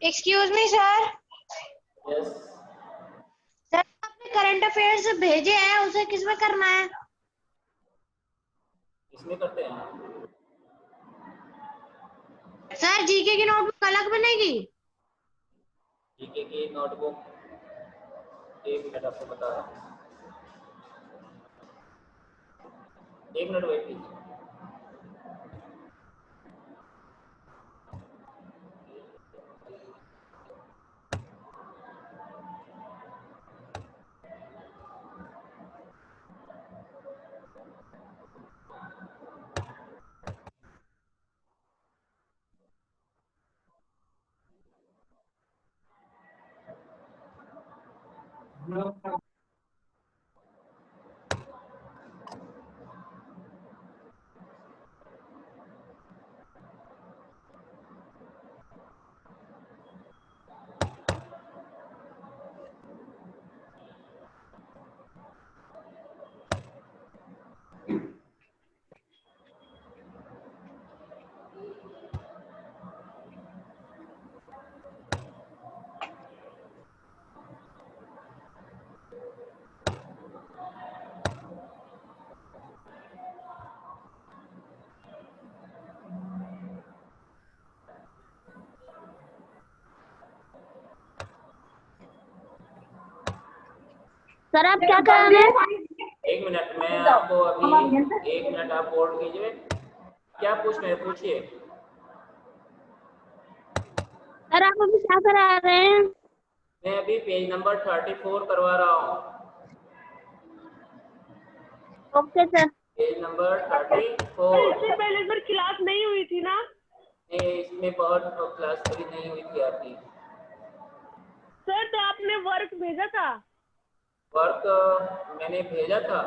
Excuse me sir. Yes. Sir आपने current affairs भेजे हैं, उसे किसमें करना है? इसमें करते हैं। सर जीके की नोटबुक अलग बनेगी? जीके की नोटबुक, एक मिनट आपको बता रहा हूँ, एक मिनट वेट कीजिए। सर आप क्या कर रहे हैं? एक मिनट, मैं आपको अभी, एक मिनट आप होल्ड कीजिए। क्या पूछ रहे हैं, पूछिए। सर आप अभी क्या करा रहे हैं? मैं अभी पेज नंबर 34 करवा रहा हूँ। Okay sir. Page number sir 34। इससे पहले सर क्लास नहीं हुई थी ना? नहीं, इसमें बहुत क्लास अभी नहीं हुई थी आपकी। सर तो आपने वर्क भेजा था? वर्क मैंने भेजा था।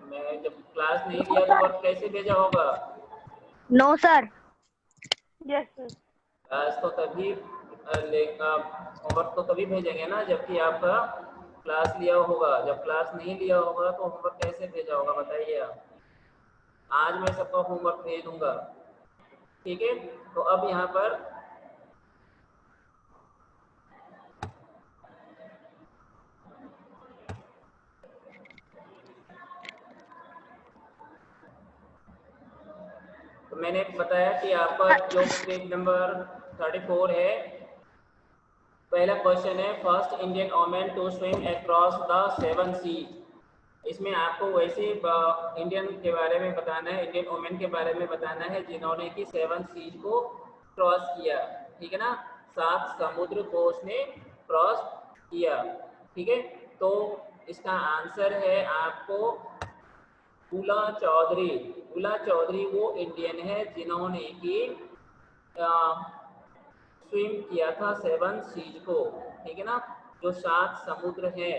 मैं जब क्लास नहीं लिया तो वर्क कैसे भेजा होगा? No sir. Yes sir. Class तो तभी होमवर्क तो तभी भेजेंगे ना जबकि आपका क्लास लिया होगा। जब क्लास नहीं लिया होगा तो होमवर्क कैसे भेजा होगा बताइए आप। आज मैं सबका होमवर्क भेज दूंगा, ठीक है। तो अब यहाँ पर तो मैंने बताया कि आपका जो पेज नंबर 34 है, पहला क्वेश्चन है first Indian women to swim across the 7 sea. इसमें आपको वैसे इंडियन के बारे में बताना है, इंडियन वुमेन के बारे में बताना है जिन्होंने कि 7 सीज को क्रॉस किया, ठीक है ना। 7 समुद्र को उसने क्रॉस किया, ठीक है। तो इसका आंसर है आपको बुला चौधरी। बुला चौधरी वो इंडियन है जिन्होंने कि स्विम किया था 7 सीज को, ठीक है ना। जो 7 समुद्र है,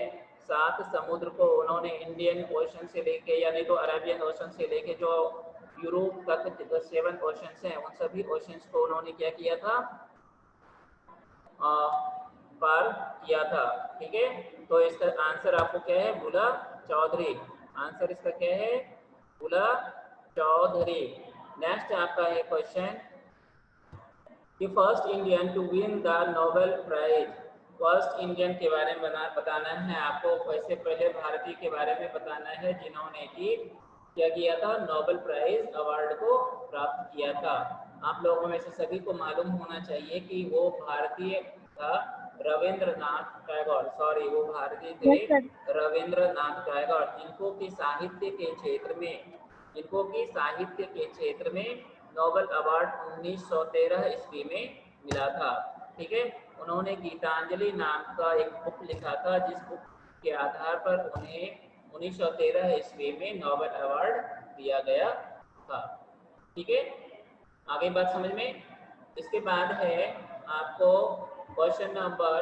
7 समुद्र को उन्होंने इंडियन ओशन से लेके यानी तो अरेबियन ओशन से लेके जो यूरोप तक 7 ओशंस हैं, उन सभी ओशंस को उन्होंने क्या किया था, पार किया था, ठीक है। तो इसका आंसर आपको क्या है, बुला चौधरी। आंसर इसका क्या है, बुला चौधरी। नेक्स्ट आपका है question, the first Indian to win the Nobel prize. First Indian के बारे में बताना है आपको। वैसे पहले भारतीय के बारे में बताना है जिन्होंने कि क्या किया था, नोबेल प्राइज अवार्ड को प्राप्त किया था। आप लोगों में से सभी को मालूम होना चाहिए कि वो भारतीय था रविंद्रनाथ टैगोर। सॉरी, वो भारतीय थे यस सर। रविंद्रनाथ टैगोर, जिनको कि साहित्य के क्षेत्र में, जिनको कि साहित्य के क्षेत्र में नोबेल अवार्ड 1913 ईस्वी में मिला था, ठीक है। उन्होंने गीतांजलि नाम का एक बुक लिखा था जिस बुक के आधार पर उन्हें 1913 ईस्वी में नोबेल अवार्ड दिया गया था, ठीक है। आगे बात समझ में। इसके बाद है आपको question number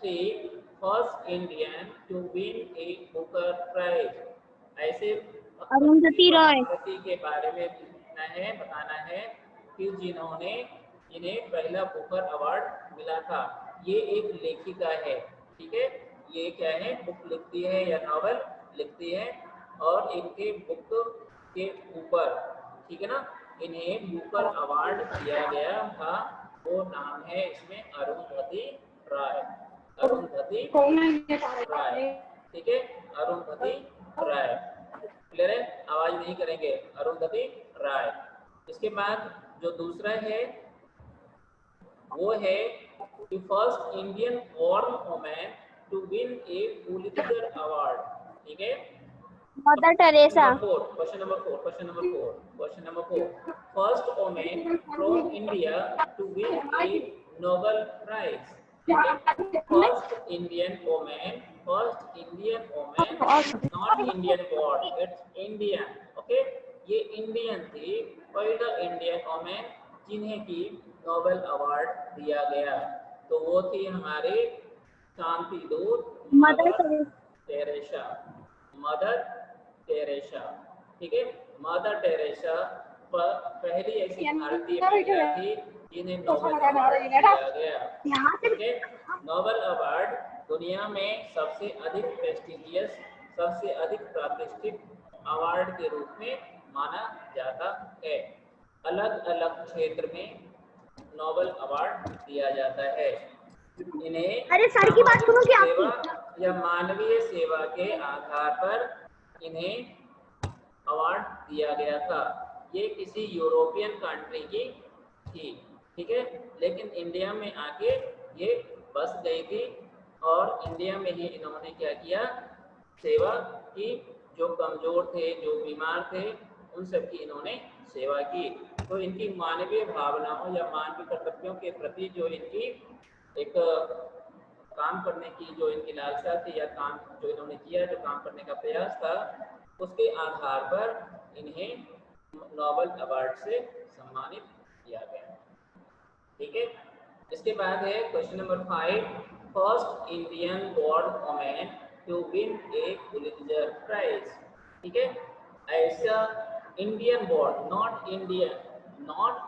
3, first Indian to win a Booker prize. ऐसे अरुंधति रॉय। भारती के बारे में बताना है कि जिन्होंने इन्हें पहला बुकर अवार्ड मिला था। ये एक लेखिका है, ठीक है। ये क्या है, बुक लिखती है या नॉवल लिखती है और इनके बुक के ऊपर, ठीक है ना, इन्हें बुकर अवार्ड दिया गया था वो नाम है इसमें अरुंधति राय। अरुंधति राय, ठीक है, अरुंधति राय। क्लियर है? आवाज नहीं करेंगे, अरुंधति राय। इसके बाद जो दूसरा है वो है the first Indian born women to win a Pulitzer award. ठीक है, Mother Teresa. Question number 4 first women from India to win a Nobel prize. First Indian women not Indian born, it's Indian. Okay, ये Indian थी, पहला Indian women जिन्हें की Nobel award दिया गया, तो वो थी हमारे शांति दूत मदर टेरेसा। मदर टेरेसा, ठीक है, मदर टेरेसा पहली ऐसी भारतीय महिला थी जिन्हें नोबेल अवार्ड दिया गया। ठीक है, नोबेल अवार्ड दुनिया में सबसे अधिक प्रेस्टिजियस, सबसे अधिक प्रतिष्ठित अवार्ड के रूप में माना जाता है। अलग अलग क्षेत्र में नोबेल अवार्ड दिया जाता है। इन्हें अरे सर की बात सुनो क्या सेवा या मानवीय सेवा के आधार पर इन्हें अवार्ड दिया गया था। ये किसी यूरोपियन कंट्री की थी, ठीक है, लेकिन इंडिया में आके ये बस गई थी और इंडिया में ही इन्होंने क्या किया, सेवा की। जो कमजोर थे, जो बीमार थे, उन सब की इन्होंने सेवा की। तो इनकी मानवीय भावनाओं या मानवीय कर्तव्यों के प्रति जो इनकी एक काम करने की जो इनकी लालसा थी, या काम जो इन्होंने किया, जो काम करने का प्रयास था, उसके आधार पर इन्हें नोबेल अवार्ड से सम्मानित किया गया। ठीक है, इसके बाद है question number 5, first Indian born women to win a Pulitzer prize. ठीक है, ऐसा Indian born, not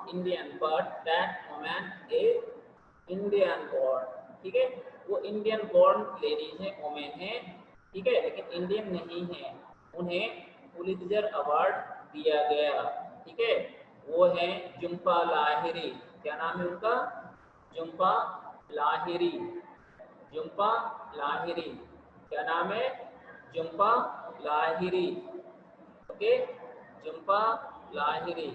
Indian but that women is Indian born. ठीक है, वो इंडियन बॉर्न लेडीज है, वुमेन है, ठीक है, लेकिन इंडियन नहीं है। उन्हें पुलित्जर अवार्ड दिया गया। ठीक है, वो है झुम्पा लाहिरी। क्या नाम है उनका? झुम्पा लाहिरी। झुम्पा लाहिरी, क्या नाम है? Jhumpa Lahiri. Okay, Jhumpa Lahiri.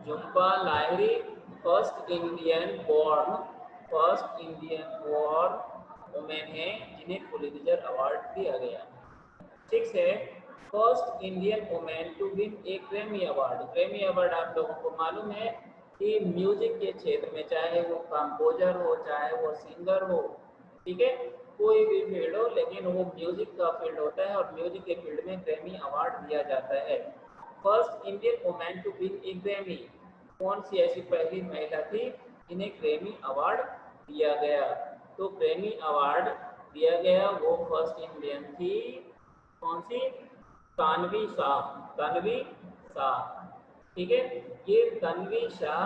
Jhumpa Lahiri first Indian born women है जिन्हें पुलित्जर अवार्ड दिया गया। 6 है first Indian women to win a Grammy award. Grammy award आप लोगों को मालूम है कि म्यूजिक के क्षेत्र में, चाहे वो कंपोजर हो, चाहे वो सिंगर हो, ठीक है, कोई भी फील्ड हो, लेकिन वो म्यूजिक का फील्ड होता है और म्यूजिक के फील्ड में ग्रैमी अवार्ड दिया जाता है। First Indian women to win a Grammy, कौन सी ऐसी पहली महिला थी जिन्हें ग्रैमी अवार्ड दिया गया? तो ग्रैमी अवार्ड दिया गया वो फर्स्ट इंडियन थी, कौन सी? तन्वी शाह। तन्वी शाह, ठीक है, ये तन्वी शाह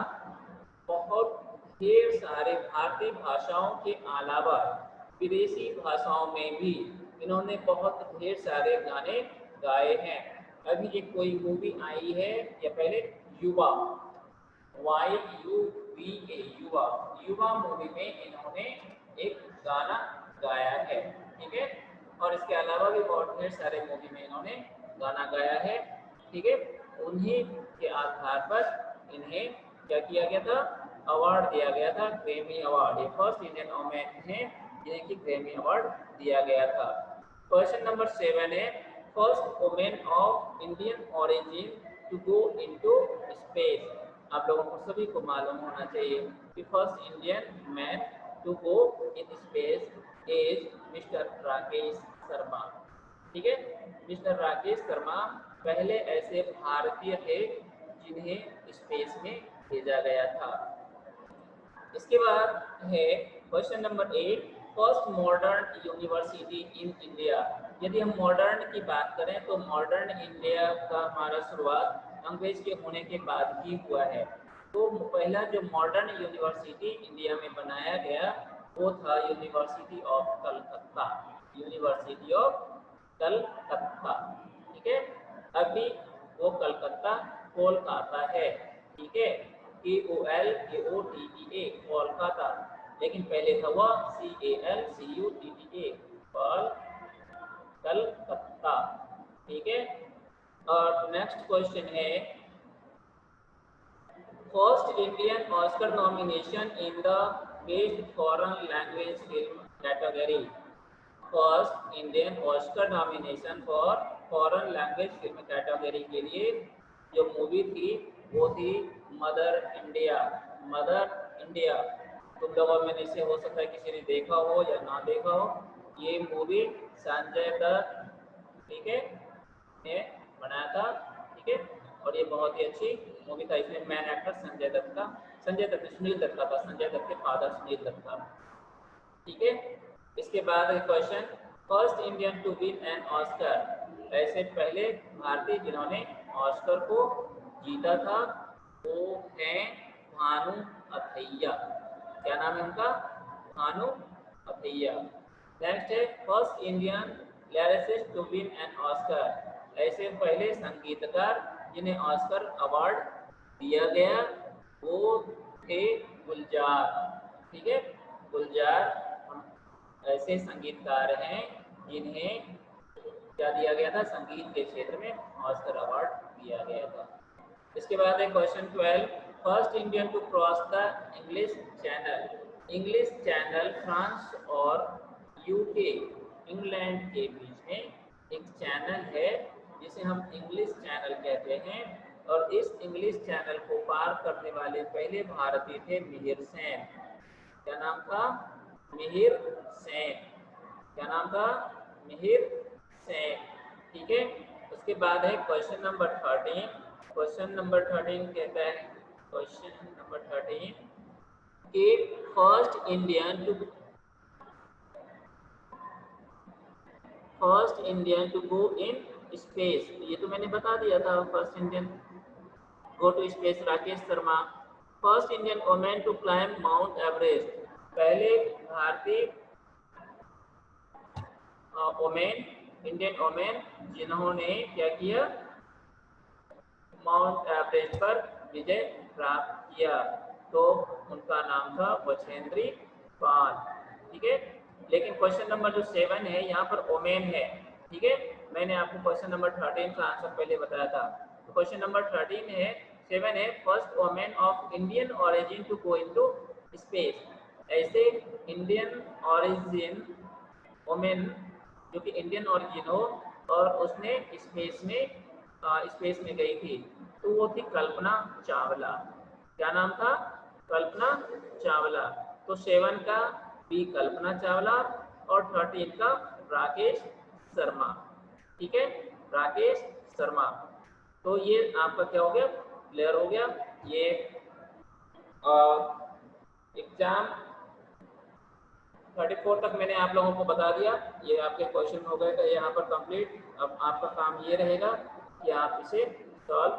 बहुत ढेर सारे भारतीय भाषाओं के अलावा विदेशी भाषाओं में भी इन्होंने बहुत ढेर सारे गाने गाए हैं। अभी एक कोई मूवी आई है, या पहले युवा, YUVA, युवा मूवी में इन्होंने एक गाना गाया है। ठीक है, और इसके अलावा भी बहुत ढेर सारे मूवी में इन्होंने गाना गाया है। ठीक है, उन्हीं के आधार पर इन्हें क्या किया गया था? अवार्ड दिया गया था, ग्रैमी अवार्ड। ये फर्स्ट इंडियन वुमेन है जिन्हें की ग्रैमी अवार्ड दिया गया था। क्वेश्चन नंबर 7 है first women of Indian origin to go into space. आप लोगों को सभी को मालूम होना चाहिए कि first Indian man to go in space is mister Rakesh Sharma. ठीक है, मिस्टर राकेश शर्मा पहले ऐसे भारतीय थे जिन्हें स्पेस में भेजा गया था। इसके बाद है question number 8, first modern university in India. यदि हम मॉडर्न की बात करें तो मॉडर्न इंडिया का हमारा शुरुआत अंग्रेज के होने के बाद ही हुआ है। तो पहला जो मॉडर्न यूनिवर्सिटी इंडिया में बनाया गया वो था university of Calcutta. University of Calcutta, ठीक है, अभी वो कलकत्ता कोलकाता है। ठीक है, KOLKOTTA कोलकाता, लेकिन पहले था वह CALCUTTA कलकत्ता। ठीक है। और नेक्स्ट क्वेश्चन है first Indian Oscar nomination in the best foreign language film category. First Indian Oscar nomination for foreign language film category के लिए जो मूवी थी वो थी मदर इंडिया। मदर इंडिया, तुम लोगों में से हो सकता है किसी ने देखा हो या ना देखा हो। ये मूवी संजय दत्त, ठीक है, ने बनाया था। ठीक है, और ये बहुत ही अच्छी मूवी था। इसमें मैन एक्टर संजय दत्त का, सुनील दत्त का था, संजय दत्त के फादर सुनील दत्त का। ठीक है। इसके बाद question first Indian to win an Oscar. ऐसे पहले भारतीय जिन्होंने ऑस्कर को जीता था वो हैं भानु अथैया। क्या नाम है उनका? भानु अथैया। नेक्स्ट है first Indian lyricist to win an Oscar. ऐसे पहले संगीतकार जिन्हें ऑस्कर अवार्ड दिया गया वो थे गुलजार। ठीक है, गुलजार ऐसे संगीतकार हैं जिन्हें क्या दिया गया था? संगीत के क्षेत्र में ऑस्कर अवार्ड दिया गया था। इसके बाद है question 12 first Indian to cross the English Channel. English Channel France और यूके इंग्लैंड के बीच में एक चैनल है जिसे हम इंग्लिश चैनल कहते हैं, और इस इंग्लिश चैनल को पार करने वाले पहले भारतीय थे मिहिर सेन। क्या नाम था? मिहिर सेन। क्या नाम था? मिहिर सेन। ठीक है। उसके बाद है क्वेश्चन नंबर 13। क्वेश्चन नंबर 13 कहता है, क्वेश्चन नंबर 13 कि first Indian to go in space. ये तो मैंने बता दिया था, first Indian go to space Rakesh Sharma. First Indian women to climb Mount Everest. पहले भारतीय वुमेन, इंडियन वुमेन जिन्होंने क्या किया? माउंट एवरेस्ट पर विजय प्राप्त किया, तो उनका नाम था बछेंद्री पाल। ठीक है। लेकिन क्वेश्चन नंबर जो 7 है यहाँ पर वुमेन है। ठीक है, मैंने आपको क्वेश्चन नंबर 13 का आंसर पहले बताया था। तो क्वेश्चन नंबर 13 है 7 है first women of Indian origin to go into space. ऐसे इंडियन ऑरिजिन वुमेन जो कि इंडियन ऑरिजिन हो और उसने स्पेस में गई थी, तो वो थी कल्पना चावला। क्या नाम था? कल्पना चावला। तो 7 का बी कल्पना चावला और 13 का राकेश शर्मा। ठीक है, राकेश शर्मा। तो ये आपका क्या हो गया? क्लियर हो गया। ये एग्जाम 34 तक मैंने आप लोगों को बता दिया। ये आपके क्वेश्चन हो गए थे यहाँ पर कंप्लीट। अब आपका काम ये रहेगा कि आप इसे सॉल्व